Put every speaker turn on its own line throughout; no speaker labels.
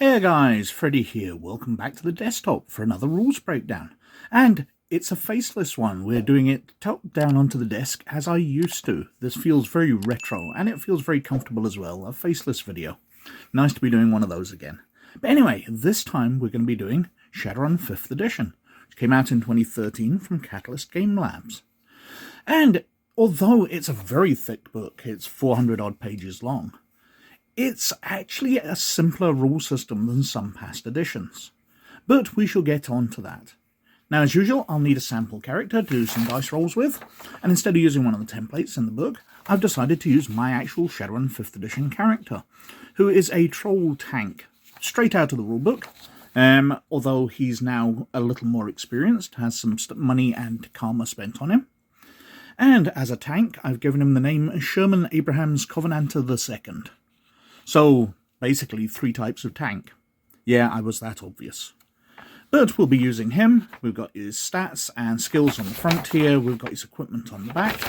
Hey guys, Freddy here. Welcome back to the desktop for another rules breakdown. And it's a faceless one. We're doing it top down onto the desk as I used to. This feels very retro and it feels very comfortable as well. A faceless video. Nice to be doing one of those again. But anyway, this time we're going to be doing Shadowrun 5th edition, which came out in 2013 from Catalyst Game Labs. And although it's a very thick book, it's 400 odd pages long, it's actually a simpler rule system than some past editions, but we shall get on to that. Now, as usual, I'll need a sample character to do some dice rolls with, and instead of using one of the templates in the book, I've decided to use my actual Shadowrun 5th edition character, who is a troll tank, straight out of the rulebook, although he's now a little more experienced, has some money and karma spent on him. And as a tank, I've given him the name Sherman Abraham's Covenanter II. So, basically 3 types of tank. Yeah, I was that obvious. But we'll be using him. We've got his stats and skills on the front here. We've got his equipment on the back.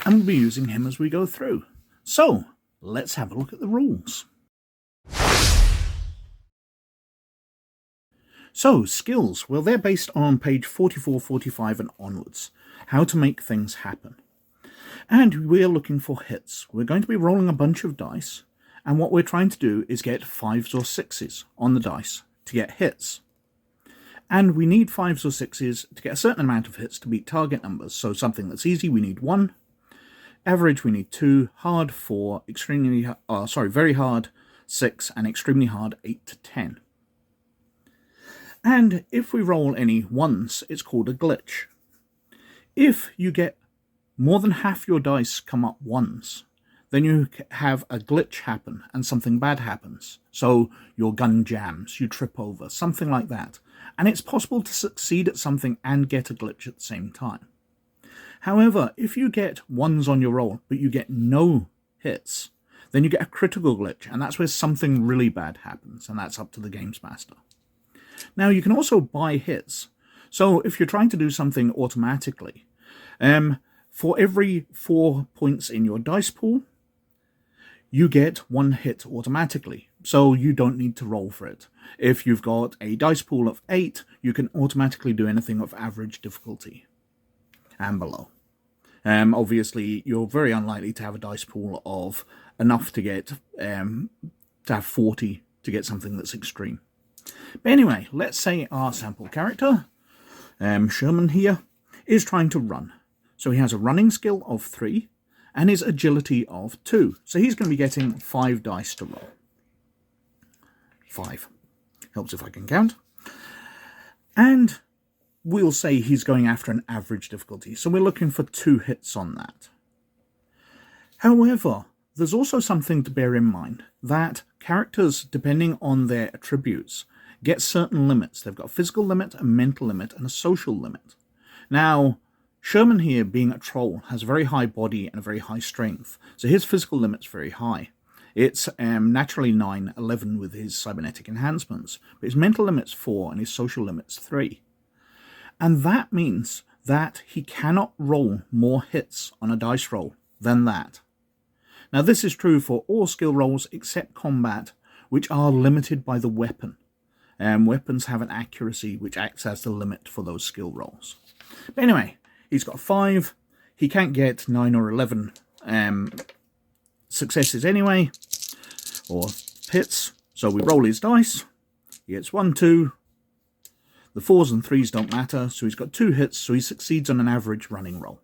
And we'll be using him as we go through. So, let's have a look at the rules. So, skills. Well, they're based on page 44, 45 and onwards. How to make things happen. And we're looking for hits. We're going to be rolling a bunch of dice. And what we're trying to do is get 5s or 6s on the dice to get hits. And we need 5s or 6s to get a certain amount of hits to beat target numbers. So something that's easy, we need 1. Average, we need 2. Hard, 4. Very hard, 6. And extremely hard, 8 to 10. And if we roll any 1s, it's called a glitch. If you get more than half your dice come up 1s, then you have a glitch happen and something bad happens. So your gun jams, you trip over, something like that. And it's possible to succeed at something and get a glitch at the same time. However, if you get 1s on your roll, but you get no hits, then you get a critical glitch, and that's where something really bad happens, and that's up to the games master. Now, you can also buy hits. So if you're trying to do something automatically, for every 4 points in your dice pool, you get 1 hit automatically, so you don't need to roll for it. If you've got a dice pool of 8, you can automatically do anything of average difficulty and below. Obviously, you're very unlikely to have a dice pool of enough to get to have 40 to get something that's extreme. But anyway, let's say our sample character, Sherman here, is trying to run. So he has a running skill of 3. And his agility of 2. So he's going to be getting 5 dice to roll. 5. Helps if I can count. And we'll say he's going after an average difficulty. So we're looking for 2 hits on that. However, there's also something to bear in mind. That characters, depending on their attributes, get certain limits. They've got a physical limit, a mental limit, and a social limit. Now, Sherman here, being a troll, has a very high body and a very high strength, so his physical limit's very high. It's naturally 9, 11 with his cybernetic enhancements, but his mental limit's 4 and his social limit's 3. And that means that he cannot roll more hits on a dice roll than that. Now this is true for all skill rolls except combat, which are limited by the weapon. Weapons have an accuracy which acts as the limit for those skill rolls. But anyway, he's got 5. He can't get 9 or 11 successes anyway, or hits. So we roll his dice. He gets 1, 2. The 4s and 3s don't matter, so he's got 2 hits, so he succeeds on an average running roll.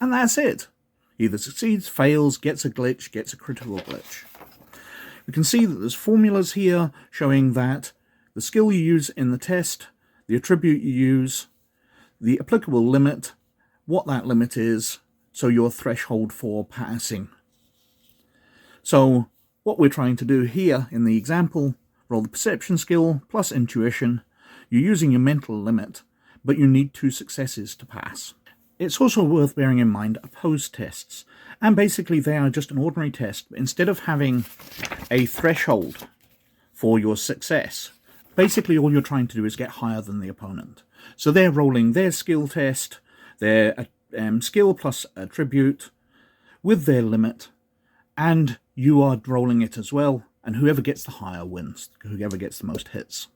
And that's it. He either succeeds, fails, gets a glitch, gets a critical glitch. We can see that there's formulas here showing that the skill you use in the test, the attribute you use, the applicable limit, what that limit is, so your threshold for passing. So what we're trying to do here in the example, roll the perception skill plus intuition. You're using your mental limit, but you need 2 successes to pass. It's also worth bearing in mind opposed tests, and basically they are just an ordinary test, but instead of having a threshold for your success, basically all you're trying to do is get higher than the opponent. So they're rolling their skill test, their skill plus attribute with their limit, and you are rolling it as well, and whoever gets the higher wins, whoever gets the most hits.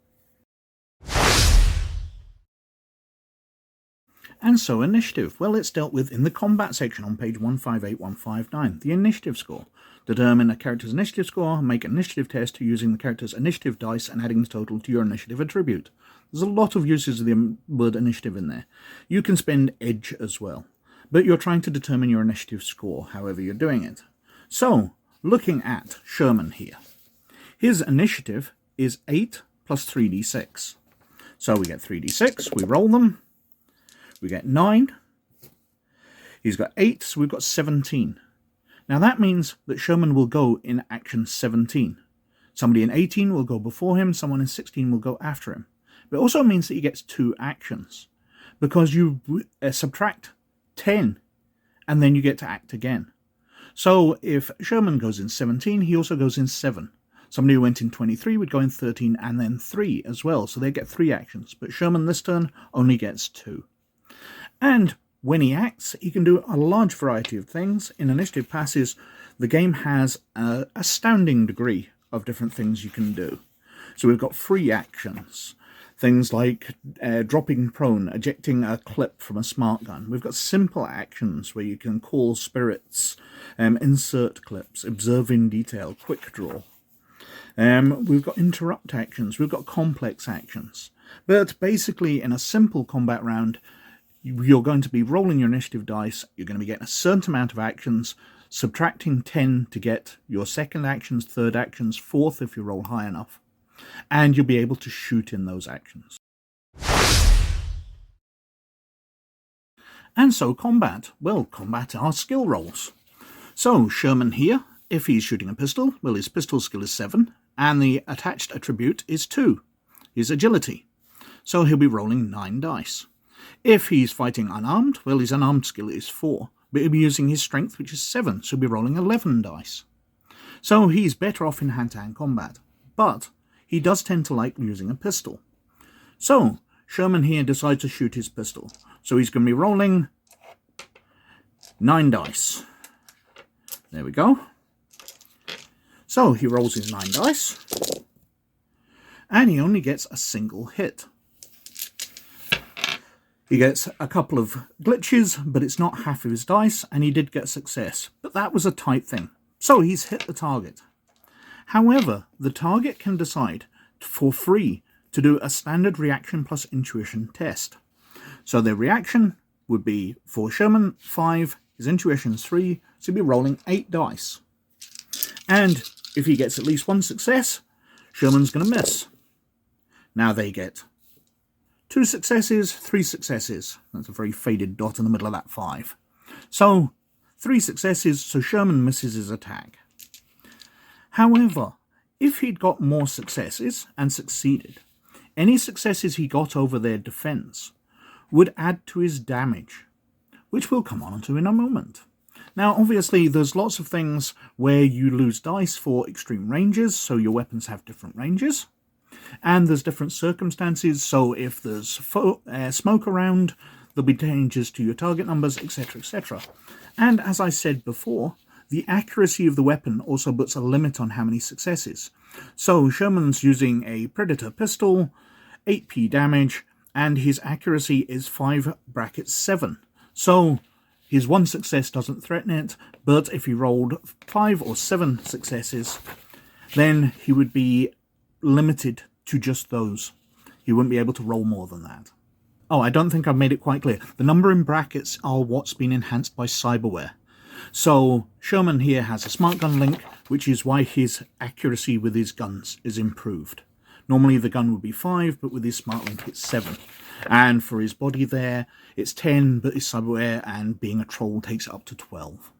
And so initiative, well, it's dealt with in the combat section on page 158159, the initiative score. Determine a character's initiative score, make an initiative test using the character's initiative dice and adding the total to your initiative attribute. There's a lot of uses of the word initiative in there. You can spend edge as well, but you're trying to determine your initiative score, however you're doing it. So, looking at Sherman here, his initiative is 8 plus 3d6. So we get 3d6, we roll them, we get 9, he's got 8, so we've got 17. Now that means that Sherman will go in action 17. Somebody in 18 will go before him, someone in 16 will go after him. But it also means that he gets 2 actions, because you subtract 10, and then you get to act again. So if Sherman goes in 17, he also goes in 7. Somebody who went in 23 would go in 13 and then 3 as well, so they get 3 actions. But Sherman this turn only gets 2. And when he acts, he can do a large variety of things. In initiative passes, the game has an astounding degree of different things you can do. So we've got free actions. Things like dropping prone, ejecting a clip from a smart gun. We've got simple actions where you can call spirits, insert clips, observe in detail, quick draw. We've got interrupt actions, we've got complex actions. But basically in a simple combat round, you're going to be rolling your initiative dice, you're going to be getting a certain amount of actions, subtracting 10 to get your second actions, third actions, fourth if you roll high enough. And you'll be able to shoot in those actions. And so combat. Well, combat are skill rolls. So Sherman here, if he's shooting a pistol, well, his pistol skill is 7, and the attached attribute is 2, his agility. So he'll be rolling 9 dice. If he's fighting unarmed, well, his unarmed skill is 4, but he'll be using his strength, which is 7, so he'll be rolling 11 dice. So he's better off in hand-to-hand combat, but he does tend to like using a pistol. So Sherman here decides to shoot his pistol. So he's going to be rolling 9 dice. There we go. So he rolls his 9 dice, and he only gets a single hit. He gets a couple of glitches, but it's not half of his dice, and he did get success. But that was a tight thing. So he's hit the target. However, the target can decide for free to do a standard reaction plus intuition test. So the reaction would be for Sherman 5, his intuition is 3, so he'd be rolling 8 dice. And if he gets at least 1 success, Sherman's going to miss. Now they get 2 successes, 3 successes. That's a very faded dot in the middle of that 5. So 3 successes, so Sherman misses his attack. However, if he'd got more successes and succeeded, any successes he got over their defense would add to his damage, which we'll come on to in a moment. Now, obviously, there's lots of things where you lose dice for extreme ranges, so your weapons have different ranges. And there's different circumstances, so if there's smoke around, there'll be dangers to your target numbers, etc., etc. And as I said before, the accuracy of the weapon also puts a limit on how many successes. So Sherman's using a Predator pistol, 8p damage, and his accuracy is 5-7. So his 1 success doesn't threaten it, but if he rolled 5 or 7 successes, then he would be limited to just those. He wouldn't be able to roll more than that. Oh, I don't think I've made it quite clear. The number in brackets are what's been enhanced by cyberware. So Sherman here has a smart gun link, which is why his accuracy with his guns is improved. Normally the gun would be 5, but with his smart link it's 7. And for his body there, it's 10, but his cyberware and being a troll takes it up to 12.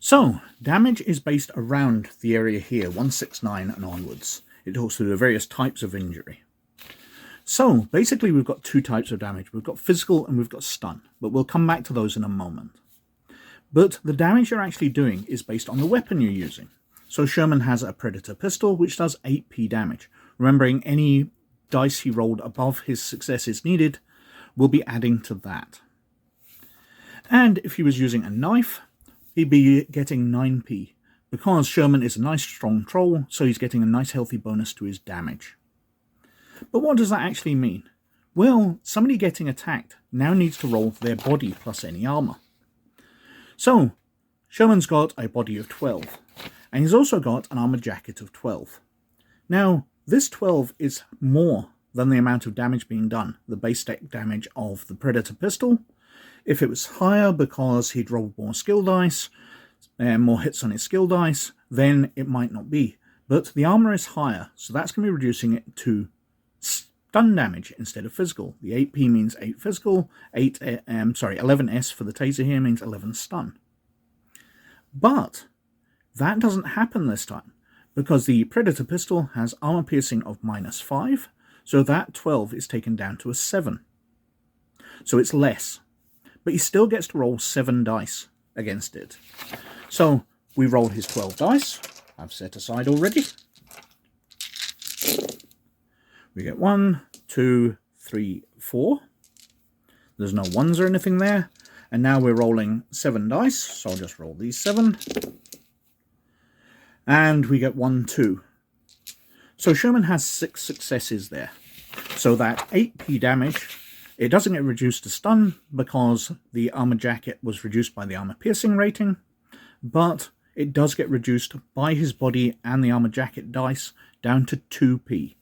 So, damage is based around the area here, 169 and onwards. It talks through the various types of injury. So, basically we've got 2 types of damage. We've got physical and we've got stun, but we'll come back to those in a moment. But the damage you're actually doing is based on the weapon you're using. So Sherman has a Predator pistol, which does 8p damage. Remembering any dice he rolled above his successes needed will be adding to that. And if he was using a knife, he'd be getting 9p, because Sherman is a nice strong troll, so he's getting a nice healthy bonus to his damage. But what does that actually mean? Well, somebody getting attacked now needs to roll their body plus any armor. So, Sherman's got a body of 12, and he's also got an armor jacket of 12. Now, this 12 is more than the amount of damage being done, the base deck damage of the Predator pistol. If it was higher because he'd rolled more skill dice, more hits on his skill dice, then it might not be. But the armor is higher, so that's going to be reducing it to stun damage instead of physical. The 8p means 8 physical, 11s for the taser here means 11 stun. But that doesn't happen this time, because the Predator pistol has armor piercing of -5, so that 12 is taken down to a 7. So it's less, but he still gets to roll 7 dice against it. So we rolled his 12 dice, I've set aside already. We get 1, 2, 3, 4. There's no 1s or anything there. And now we're rolling 7 dice, so I'll just roll these 7. And we get 1, 2. So Sherman has 6 successes there. So that 8p damage, it doesn't get reduced to stun because the armor jacket was reduced by the armor piercing rating, but it does get reduced by his body and the armor jacket dice down to 2p.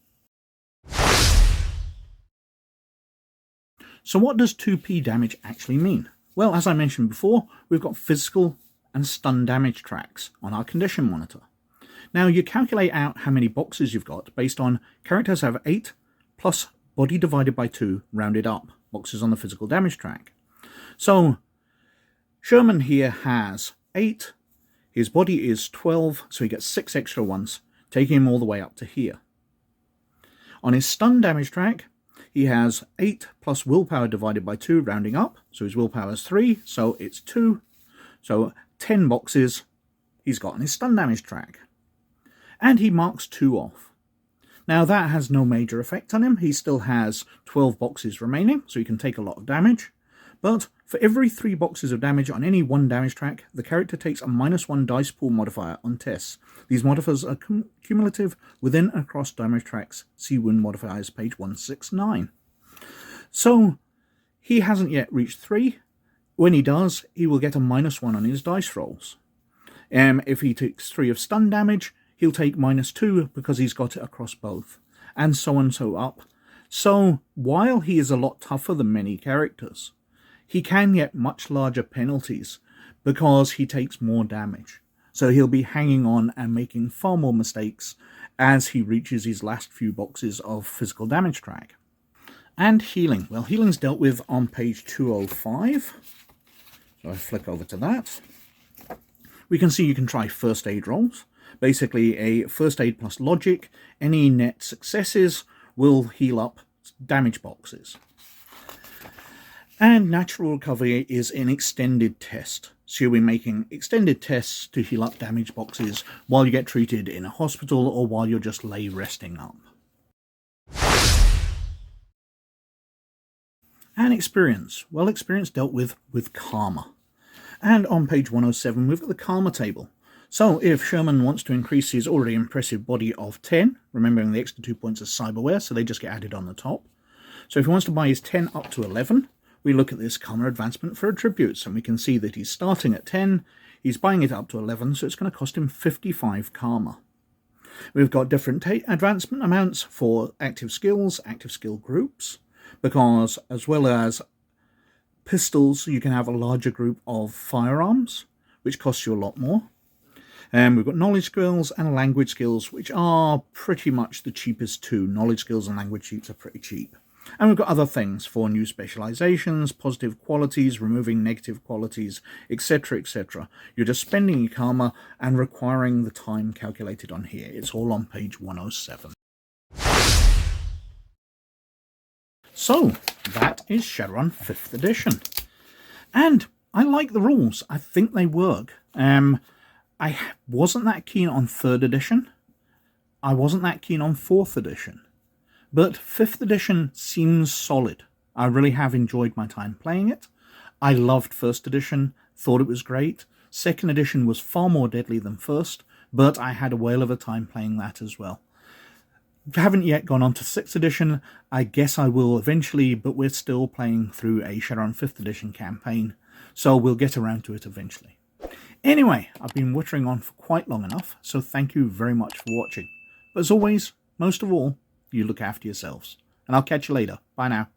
So what does 2p damage actually mean? Well, as I mentioned before, we've got physical and stun damage tracks on our condition monitor. Now you calculate out how many boxes you've got based on characters have 8 plus body divided by 2 rounded up boxes on the physical damage track. So Sherman here has 8, his body is 12, so he gets 6 extra ones, taking him all the way up to here. On his stun damage track, he has 8 plus willpower divided by 2, rounding up. So his willpower is 3, so it's 2. So 10 boxes he's got on his stun damage track. And he marks 2 off. Now that has no major effect on him. He still has 12 boxes remaining, so he can take a lot of damage. But for every 3 boxes of damage on any one damage track, the character takes a -1 dice pool modifier on tests. These modifiers are cumulative within and across damage tracks. See wound modifiers, page 169. So he hasn't yet reached 3. When he does, he will get a -1 on his dice rolls. If he takes 3 of stun damage, he'll take -2 because he's got it across both, and so on so up. So while he is a lot tougher than many characters, he can get much larger penalties because he takes more damage. So he'll be hanging on and making far more mistakes as he reaches his last few boxes of physical damage track. And healing. Well, healing's dealt with on page 205. So I flick over to that. We can see you can try first aid rolls. Basically a first aid plus logic. Any net successes will heal up damage boxes. And natural recovery is an extended test. So you'll be making extended tests to heal up damage boxes while you get treated in a hospital or while you're just lay resting up. And experience. Well, experience dealt with karma. And on page 107, we've got the karma table. So if Sherman wants to increase his already impressive body of 10, remembering the extra 2 points is cyberware, so they just get added on the top. So if he wants to buy his 10 up to 11, we look at this karma advancement for attributes, and we can see that he's starting at 10, he's buying it up to 11, so it's going to cost him 55 karma. We've got different advancement amounts for active skills, active skill groups, because as well as pistols, you can have a larger group of firearms, which costs you a lot more. And we've got knowledge skills and language skills, which are pretty much the cheapest two. Knowledge skills and language sheets are pretty cheap. And we've got other things for new specializations, positive qualities, removing negative qualities, etc., etc. You're just spending your karma and requiring the time calculated on here. It's all on page 107. So, that is Shadowrun 5th edition. And I like the rules. I think they work. I wasn't that keen on 3rd edition. I wasn't that keen on 4th edition. But 5th edition seems solid. I really have enjoyed my time playing it. I loved 1st edition, thought it was great, 2nd edition was far more deadly than 1st, but I had a whale of a time playing that as well. Haven't yet gone on to 6th edition. I guess I will eventually, but we're still playing through a Shadowrun 5th edition campaign, so we'll get around to it eventually. Anyway, I've been wittering on for quite long enough, so thank you very much for watching. But as always, most of all, you look after yourselves. And I'll catch you later. Bye now.